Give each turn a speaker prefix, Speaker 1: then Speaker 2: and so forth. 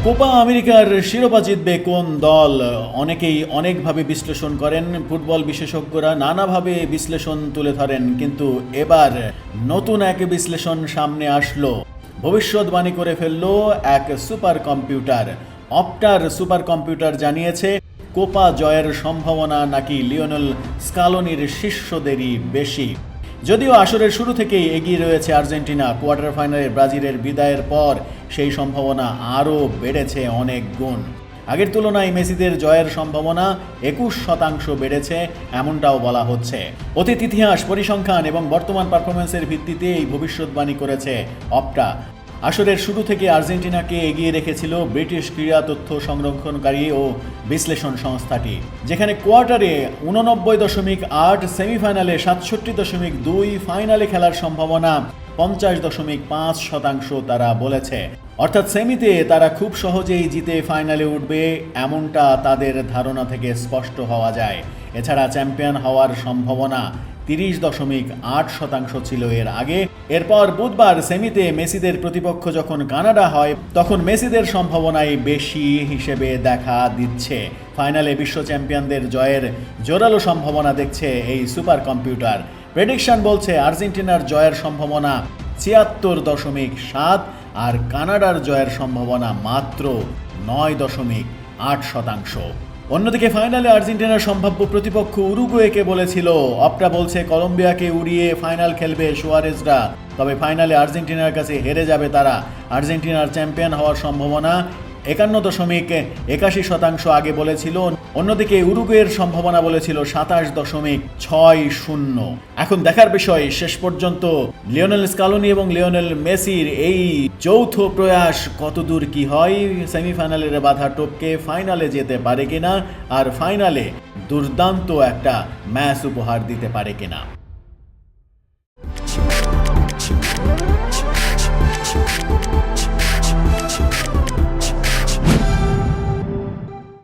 Speaker 1: Copa আমেরিকার শিরোপা জিতবে কোন দল? অনেকেই অনেকভাবে বিশ্লেষণ করেন, ফুটবল বিশেষজ্ঞরা নানাভাবে বিশ্লেষণ তুলে ধরেন, কিন্তু এবার নতুন এক বিশ্লেষণ সামনে আসলো। ভবিষ্যৎবাণী করে ফেললো এক সুপার কম্পিউটার। অপটার সুপার কম্পিউটার জানিয়েছে কোপা জয়ের সম্ভাবনা নাকি লিওনেল স্কালোনির শিষ্যদেরই বেশি। যদিও আসরের শুরু থেকেই এগিয়ে রয়েছে আর্জেন্টিনা, কোয়ার্টার ফাইনালে ব্রাজিলের বিদায়ের পর সেই সম্ভাবনা আরও বেড়েছে অনেক গুণ। আগের তুলনায় মেসিদের জয়ের সম্ভাবনা 21% বেড়েছে, এমনটাও বলা হচ্ছে। অতীত ইতিহাস, পরিসংখ্যান এবং বর্তমান পারফরমেন্সের ভিত্তিতে এই ভবিষ্যৎবাণী করেছে অপটা। আসরের শুরু থেকে আর্জেন্টিনাকে এগিয়ে রেখেছিল ব্রিটিশ ক্রীড়া তথ্য সংরক্ষণকারী ও বিশ্লেষণ সংস্থাটি, যেখানে কোয়ার্টারে 89.8, সেমিফাইনালে 67.2, ফাইনালে খেলার সম্ভাবনা 50.5% তারা বলেছে। অর্থাৎ সেমিতে তারা খুব সহজেই জিতে ফাইনালে উঠবে, এমনটা তাদের ধারণা থেকে স্পষ্ট হওয়া যায়। এছাড়া চ্যাম্পিয়ন হওয়ার সম্ভাবনা 30.8% ছিল এর আগে। এরপর বুধবার সেমিতে মেসিদের প্রতিপক্ষ যখন কানাডা হয়, তখন মেসিদের সম্ভাবনাই বেশি হিসেবে দেখা দিচ্ছে। ফাইনালে বিশ্ব চ্যাম্পিয়নদের জয়ের জোরালো সম্ভাবনা দেখছে এই সুপার কম্পিউটার। প্রেডিকশন বলছে আর্জেন্টিনার জয়ের সম্ভাবনা 76.7 আর কানাডার জয়ের সম্ভাবনা মাত্র 9.8%। অন্যদিকে ফাইনালে আর্জেন্টিনার সম্ভাব্য প্রতিপক্ষ উরুগুয়েকে বলেছিল অপটা বলছে কলম্বিয়াকে উড়িয়ে ফাইনাল খেলবে সুয়ারেজরা, তবে ফাইনালে আর্জেন্টিনার কাছে হেরে যাবে তারা। আর্জেন্টিনার চ্যাম্পিয়ন হওয়ার সম্ভাবনা 51.81% আগে বলেছিল। অন্যদিকে উরুগুয়ের সম্ভাবনা বলেছিল 27.60। এখন দেখার বিষয় শেষ পর্যন্ত লিওনেল স্কালোনি এবং লিওনেল মেসির এই যৌথ প্রয়াস কতদূর কি হয়, সেমিফাইনালের বাধা টপকে ফাইনালে যেতে পারে কিনা, আর ফাইনালে দুর্দান্ত একটা ম্যাচ উপহার দিতে পারে কিনা।